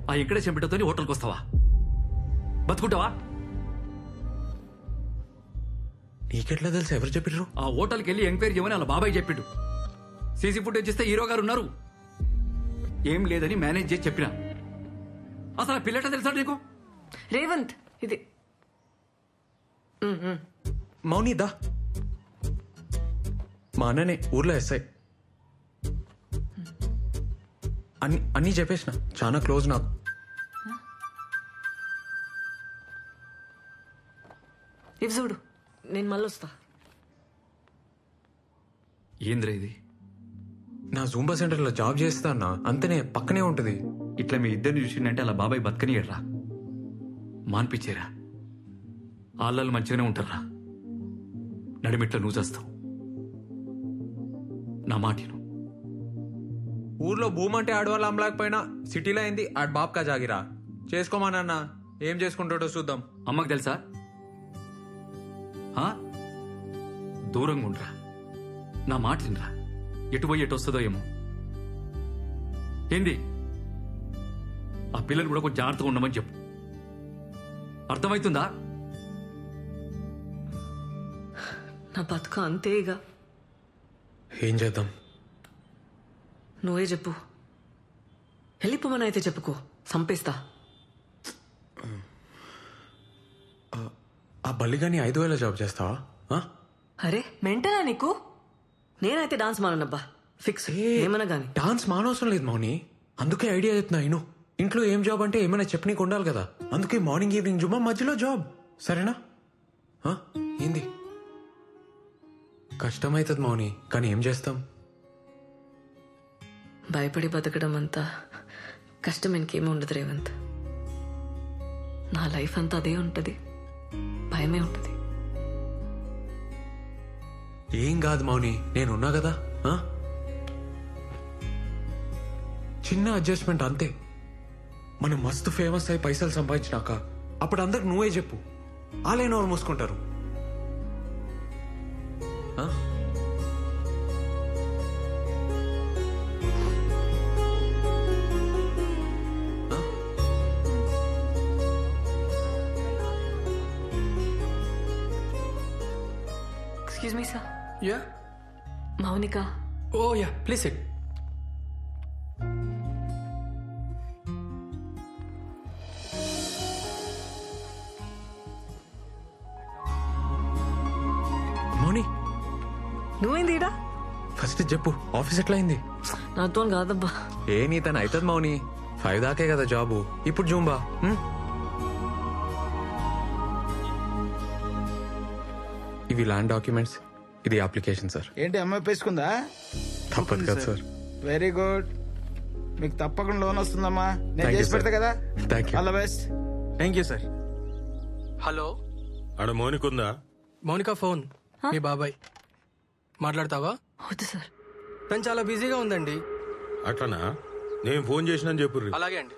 ఆ వెంకటేశం బిడ్డతోని హోటల్కి వస్తావా? బతుకుంటావా? నీకెట్లా తెలుసు? ఎవరు చెప్పిర్రు? ఆ హోటల్కి వెళ్ళి ఎంక్వైరీ చేయమని వాళ్ళ బాబాయ్ చెప్పిండు. సీసీ ఫుటేజ్ ఇస్తే హీరో గారు ఉన్నారు. ఏం లేదని మేనేజ్ చేసి చెప్పిన. అసలు ఆ పిల్లట తెలుసా నీకు? రేవంత్ ఇది మౌని దా. మా అన్ననే ఊర్లో ఎస్ఐ. అన్నీ చెప్పేసిన, చాలా క్లోజ్ నాకు. ఇవి చూడు, నేను మళ్ళీ వస్తా. ఏంద్రా ఇది? నా జూంబా సెంటర్లో జాబ్ చేస్తా అన్న, అంతనే పక్కనే ఉంటుంది. ఇట్లా మీ ఇద్దరిని చూసిందంటే అలా బాబాయ్ బతకనియడ్రా, మాన్పించేరా. ఆళ్ళలు మంచిగానే ఉంటారా. నడిమిట్ల నువ్వు చేస్తావు. నా మాటిను. ఊర్లో భూమి అంటే ఆడవాళ్ళు అమ్మలేకపోయినా సిటీలో అయింది ఆడ బాబ్కా జాగిరా. చేసుకోమానన్నా, ఏం చేసుకుంటాడో చూద్దాం. అమ్మకు తెలుసా? దూరంగా ఉండరా. నా మాట తినరా. ఎటు పోయి ఎటు వస్తుందో ఏమో. ఏంది? ఆ పిల్లలు కూడా కొంచెం జాగ్రత్తగా ఉండమని చెప్పు. అర్థమవుతుందా? నా బతుక అంతే ఇక. ఏం చేద్దాం? నువ్వే చెప్పు. వెళ్ళిపోమని అయితే చెప్పుకో, సంపేస్తా. ఆ బల్లిగాని 5,000 జాబ్ చేస్తావా? అరే మెంటనా నీకు? నేనైతే డాన్స్ మానబ్బా, ఫిక్స్. ఏమన్నా గానీ డాన్స్ మానవసరం లేదు మౌని, అందుకే ఐడియా చెప్తున్నా. ఇను ఇంట్లో ఏం జాబ్ అంటే ఏమైనా చెప్పనీకి ఉండాలి కదా, అందుకే మార్నింగ్ ఈవినింగ్ జుమ్మా, మధ్యలో జాబ్. సరేనా? ఏంది? కష్టమవుతుంది మౌని, కానీ ఏం చేస్తాం? భయపడి బతకడం అంతా కష్టం ఇంకేమీ ఉండదు రేవంత్. నా లైఫ్ అంతా అదే ఉంటది, భయమే ఉంటది. ఏం కాదు మౌని, నేనున్నా కదా. చిన్న అడ్జస్ట్మెంట్ అంతే. మనం మస్తు ఫేమస్ అయి పైసలు సంపాదించినాక అప్పుడు అందరికి నువ్వే చెప్పు, ఆలైన వాళ్ళు మూసుకుంటారు. Excuse me, sir. Yeah? Maunika. Oh, yeah. Please sit. మౌని, నువ్వేంది ఈడ? ఫస్ట్ చెప్పు, ఆఫీస్ ఎట్లా అయింది? నాతో కాదబ్బా. ఏ నీతను అవుతుంది మౌని, 5 దాకే కదా జాబు. ఇప్పుడు జూంబా. ఇవి ల్యాండ్ డాక్యుమెంట్స్, ఇది అప్లికేషన్ సార్. ఏంటి అమ్మాయి పేసుకుందా? తప్పదు కదా సార్. వెరీ గుడ్, మీకు తప్పకుండా లోన్ వస్తుందమ్మా. నేను చేసి పెడతా కదా. All the best. Thank you sir. Hello, ఆడ మౌనిక ఉందా? మౌనిక ఫోన్ మీ బాబాయ్. మాట్లాడతావా? వద్దు సార్, తను చాలా బిజీగా ఉందండి. అట్లనా? నేను ఫోన్ చేసినా చెప్పు. అలాగే అండి.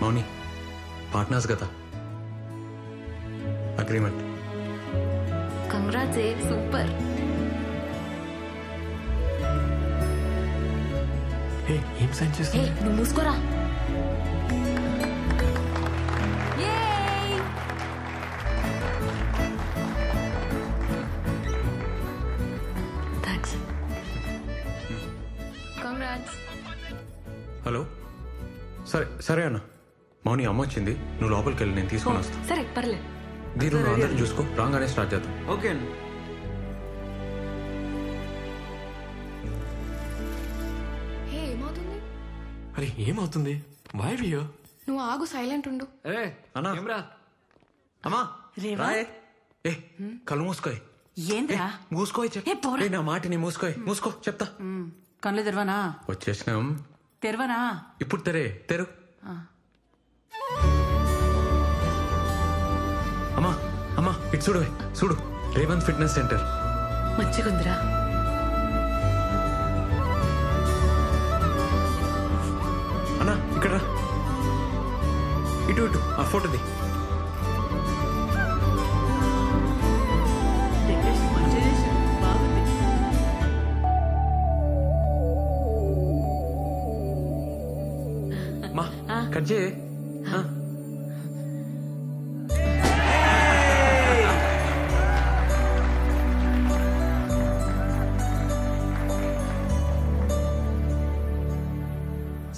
మౌని, పార్ట్నర్స్ కదా, అగ్రిమెంట్. Congrats, super. ఏం సైన్ చేస్తా? నువ్వు మూసుకోరా. థ్యాంక్స్. కంగ్రాట్స్. హలో, సరే సరే అన్న. మౌని అమ్మ వచ్చింది, నువ్వు లోపలికి వెళ్ళి నేను తీసుకొని వస్తాను. సరే పర్లేదు. దీని నువ్వు అందరిని చూసుకో, రాగానే స్టార్ట్ చేద్దాం. ఓకే అండి. ఏమవుతుంది? అరే ఏమవుతుంది? వై వియో? నువ్వు ఆగు, సైలెంట్ ఉండు. అన్నా, అమ్మా రాయే. కళ్ళు మూసుకోయ్. ఏంద్రా? మూసుకోయ్ చెప్పు. నా మాటిని మూసుకోయ్. మూసుకో చెప్తా. కళ్ళు తెరవనా? వచ్చేసినాం. తెరవనా? ఇప్పుడు తెరు. అమ్మా ఇటు చూడు చూడు, రేవంత్ ఫిట్నెస్ సెంటర్. మంచిగుందిరా. అన్నా ఇక్కడ రా. ఇటు ఇటు ఆ ఫోటోది. మా కట్ చేయి.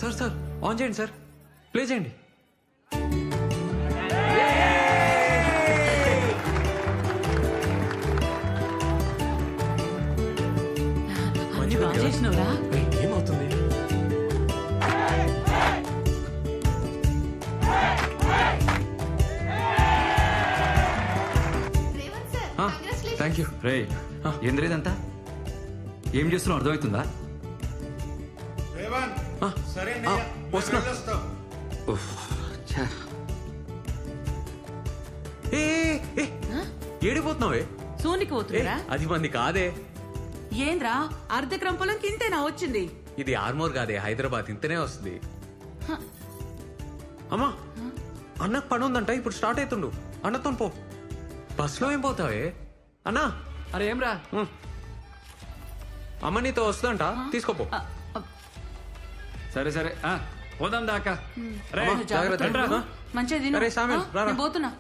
సార్ సార్ ఆన్ చేయండి సార్, ప్లే చేయండి. అన్ని బాగా చేసినవురా. ఏమవుతుంది? Thank you. రే ఏంద్రేదంతా ఏం చేస్తున్నావు అర్థమవుతుందా? వస్తున్నా. ఉఫ్, ఛా. ఏడిపోతున్నావే? సోనికి పోతుందిరా. అది మంది కాదే. ఏంద్రా అర్ధక్రమ పొలంకి ఇంతేనా వచ్చింది? ఇది ఆర్మోర్ కాదే, హైదరాబాద్. ఇంతనే వస్తుంది. అమ్మా అన్నకు పని ఉందంట, ఇప్పుడు స్టార్ట్ అవుతుండు. అన్నతో పో. బస్లో ఏం పోతావే? అన్నా అరే ఏం రా. అమ్మ నీతో వస్తుందంట, తీసుకోపో. సరే సరే పోదాం దాకా. రే, జాగ్రత్త. రండ్రా. మంచిగా తిను. అరే, సామెల్, రారా. నేను పోతున్నా.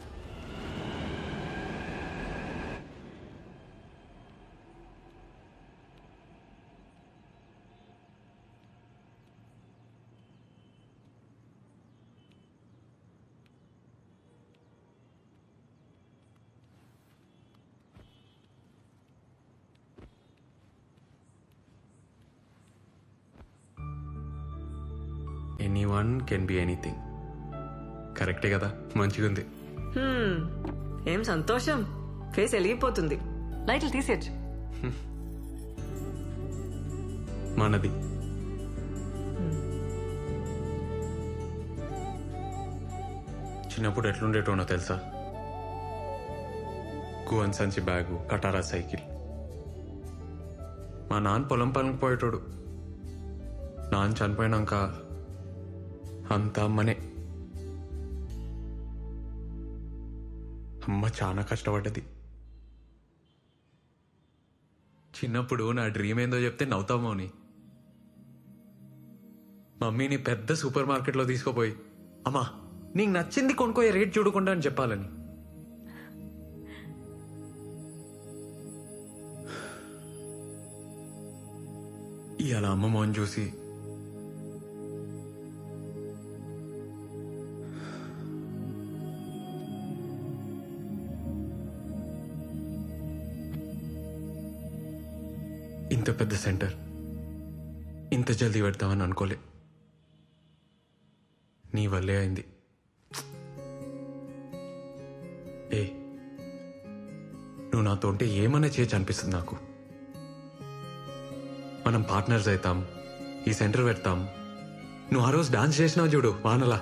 Anyone can be anything. కరెక్టే కదా? మంచిగుంది. ఏం సంతోషం, ఫేస్ వెలిగిపోతుంది. లైట్లు తీసేచ్చు. మనది. చిన్నప్పుడు ఎట్లుండేటోనో తెలుసా? గువన్ సంచి బ్యాగు, కటారా సైకిల్. మా నాన్న పొలం పనికి పోయేటోడు. నాన్న చనిపోయినాక అంతా అమ్మనే. అమ్మ చాలా కష్టపడ్డది. చిన్నప్పుడు నా డ్రీమ్ ఏందో చెప్తే నవ్వుతావు మౌని. మమ్మీని పెద్ద సూపర్ మార్కెట్లో తీసుకుపోయి, అమ్మా నీకు నచ్చింది కొనుక్కోయే, రేట్ చూడకుండా అని చెప్పాలని. ఇవాళ అమ్మ మోహన్ చూసి ఇంత పెద్ద సెంటర్ ఇంత జల్దీ పెడతామని అనుకోలే. నీ వల్లే అయింది. నువ్వు నాతో ఉంటే ఏమన్నా చేయొచ్చు అనిపిస్తుంది నాకు. మనం పార్ట్నర్స్ అవుతాం, ఈ సెంటర్ పెడతాం. నువ్వు ఆ రోజు డాన్స్ చేసినావు చూడు వానలా,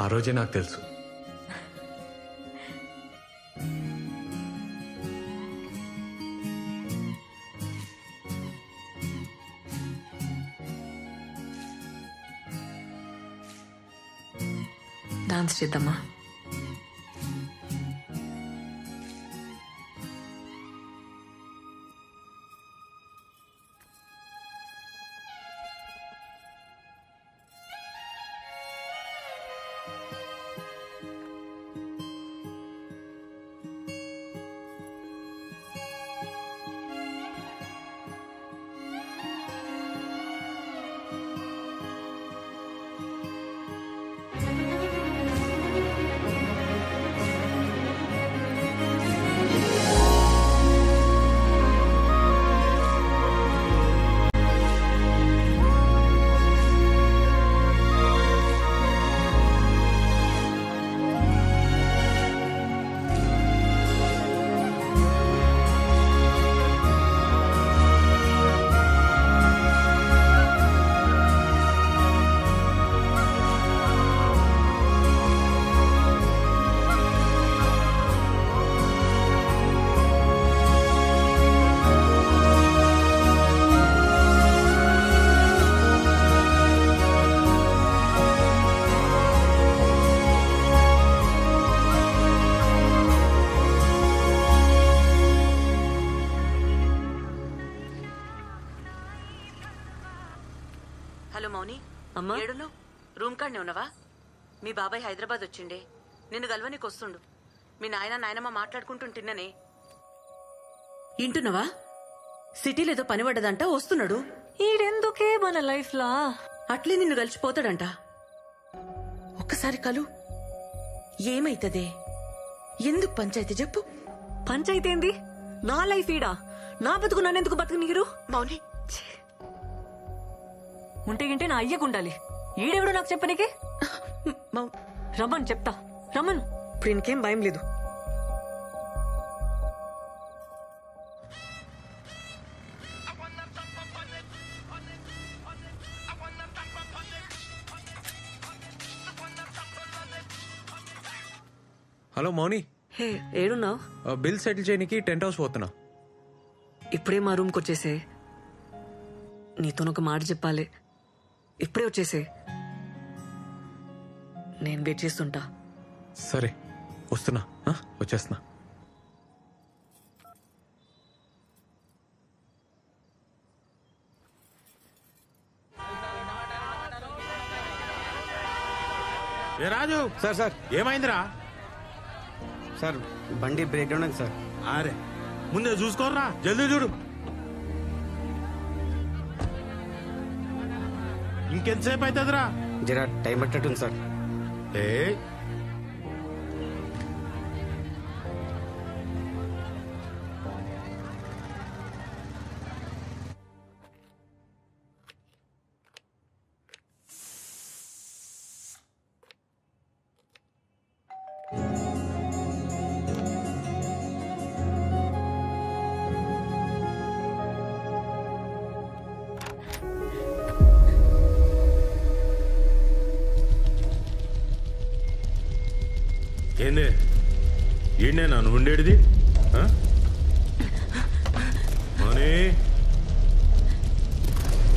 ఆ రోజే నాకు తెలుసు. డాన్స్ చేద్దామా? అమ్మా ఏడును రూమ్ కాడనే ఉన్నావా? మీ బాబాయ్ హైదరాబాద్ వచ్చిండే, నిన్ను గల్వనికి వస్తుండు. మీ నాయనమ్మ మాట్లాడుకుంటుంటిన్ననే. ఇంటున్నావా? సిటీలో ఏదో పని పడ్డదంట, వస్తున్నాడు. ఈడెందుకే మన లైఫ్ లా అట్లే నిన్ను కలిసిపోతాడంట. ఒక్కసారి కలు. ఏమైతదే? ఎందుకు పంచాయతీ చెప్పు. పంచాయితీ ఏంది? నా లైఫ్ ఈడా, నా బతుకు నన్నెందుకు బతుకునీరు? మౌని ఉంటే గింటే నా అయ్యకుండాలి. ఈడెవడు నాకు చెప్పనీకి? రమ్మను చెప్తా, రమ్మను. ఇప్పుడు ఇంకేం భయం లేదు. హలో మౌని, హే ఏడున్నావు? బిల్ సెటిల్ చేయడానికి టెంట్ హౌస్ పోతున్నా. ఇప్పుడే మా రూమ్కి వచ్చేసే. నీతోనొక మాట చెప్పాలి. ఇప్పుడే వచ్చేసే, నేను వెయిట్ చేస్తుంటా. సరే వస్తున్నా, వచ్చేస్తున్నా. ఏ రాజు, సార్ సార్ ఏమైందిరా? సార్ బండి బ్రేక్ డౌన్ అయింది సార్. అరే ముందే చూసుకోర్రా, జల్దీ చూడు. ఇంకెంతసేపు అవుతుందిరా? జరా టైం పట్టట్టుంది సార్. ఏ ఏంది? ఈయనే నన్ను ఉండేది. మోనీ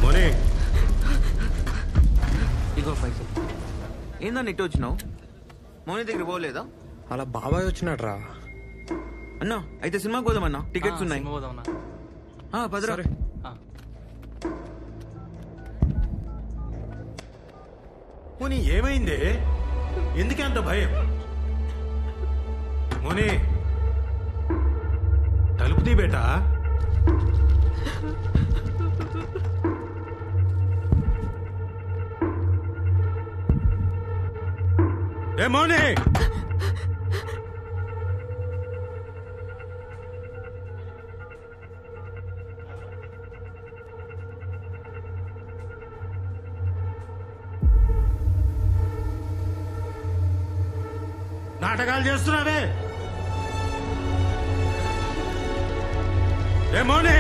మోనీ, ఇగో పైసలు. ఏందన్న ఇటు వచ్చినావు? మోనీ దగ్గర పోలేదా? అలా బాబాయ్ వచ్చినాడు రా. అన్నా అయితే సినిమాకి పోదామన్నా, టికెట్స్ ఉన్నాయి. పదరా. మోనీ ఏమైంది? ఎందుకే అంత భయం? మోనీ తలుపు తీ బేటా. ఏ మోనీ, నాటకాలు చేస్తున్నావే? ఏ మోనీ,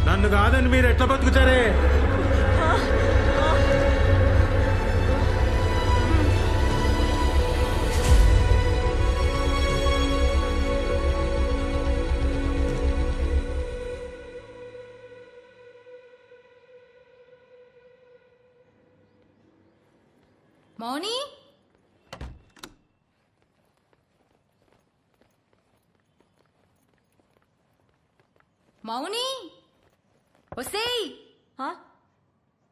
నన్ను కాదని మీరు ఎట్లా బతుకుతారే? మౌని, మౌని వసేయ్.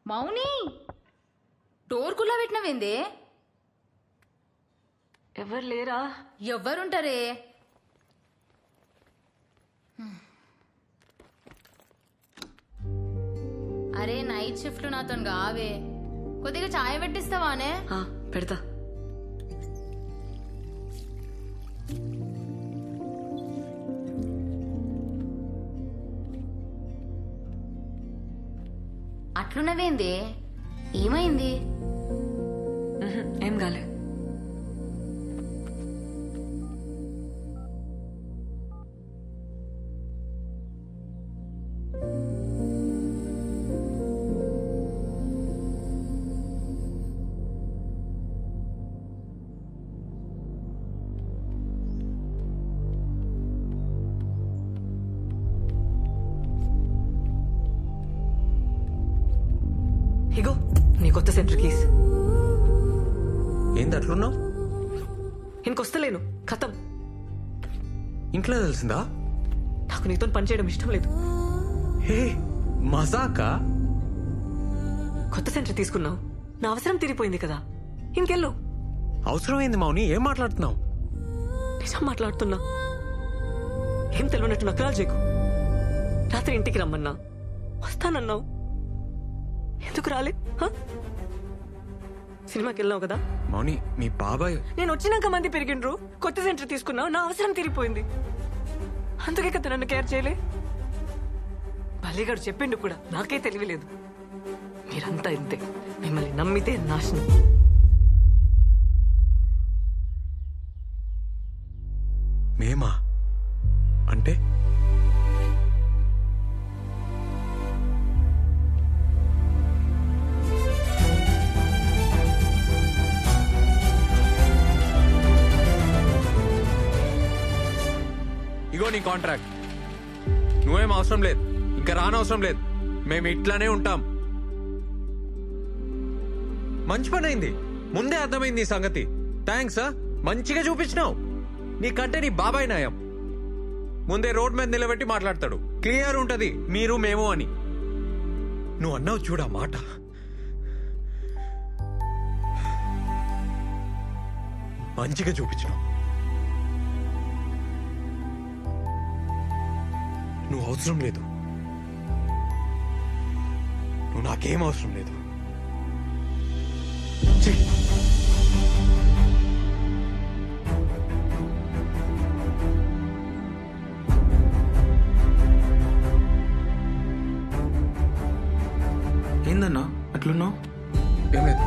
మౌని, డోర్ కుల్లా పెట్టినవేందే? ఎవరు లేరా? ఎవ్వరుంటారే? అరే నైట్ షిఫ్ట్ నాతో కావే, కొద్దిగా చాయ్ పెట్టిస్తావానే? పెడతా. అట్లున్నవేంది? ఏమైంది? ఏం కాలే. ఇగో నీ కొత్త సెంటర్ కీస్. ఏంది అట్లున్నావు? ఇంకొస్తలేను, ఖతం. ఇంట్లో తెలిసిందా? నాకు నీతో పని చేయడం ఇష్టం లేదు. హే మజాకా? కొత్త సెంటర్ తీసుకున్నావు, నా అవసరం తీరిపోయింది కదా, ఇంకెళ్ళు. అవసరమైంది మౌని, ఏం మాట్లాడుతున్నావు? నిజం మాట్లాడుతున్నా. ఏం తెలియనట్టు నకరాలు చేయకు. రాత్రి ఇంటికి రమ్మన్నా, వస్తానన్నావు, ఎందుకు రాలే? సినిమాకి వెళ్ళావు కదా మౌని. మీ బాబాయ్ నేను వచ్చినాక మంది పెరిగిండ్రు, కొత్త సెంటర్ తీసుకున్నావు, నా అవసరం తీరిపోయింది, అందుకే కదా నన్ను కేర్ చేయలే. బల్లిగాడు చెప్పిండు కూడా, నాకే తెలియలేదు. మీరంతా ఇంతే, మిమ్మల్ని నమ్మితే నాశనం. మేమా అంటే? ఇగో నీ కాంట్రాక్ట్. నువ్వేం అవసరం లేదు, ఇంకా రానవసరం లేదు, మేము ఇట్లానే ఉంటాం. మంచి పని అయింది, ముందే అర్థమైంది ఈ సంగతి. థ్యాంక్స్. మంచిగా చూపించినావు. నీకంటే నీ బాబాయ్ నయం. ముందే రోడ్ మీద నిలబెట్టి మాట్లాడతాడు, క్లియర్ ఉంటది మీరు మేము అని. నువ్వు అన్నావు చూడా మాట, మంచిగా చూపించినావు. నువ్వు అవసరం లేదు, నువ్వు నాకేం అవసరం లేదు. ఏందన్నా అట్లున్నావు? ఏం లేదు.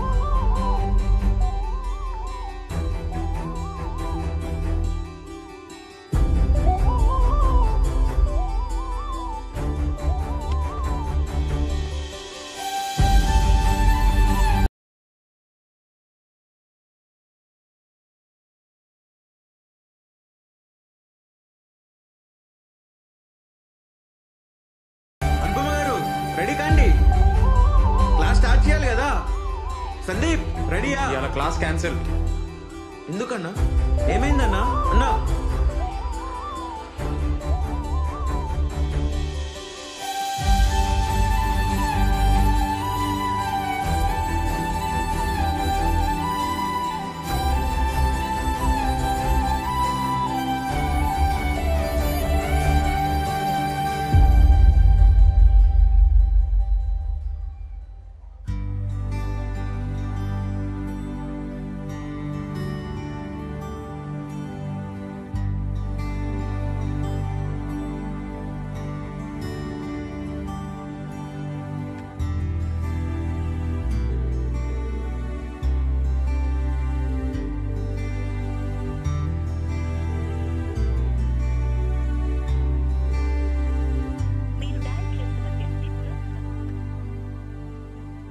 అనుపమ గారు రెడీ కాండి, క్లాస్ స్టార్ట్ చేయాలి కదా. సందీప్ రెడీయా? ఇవాళ క్లాస్ క్యాన్సిల్. ఎందుకన్నా? ఏమైందన్నా? అన్నా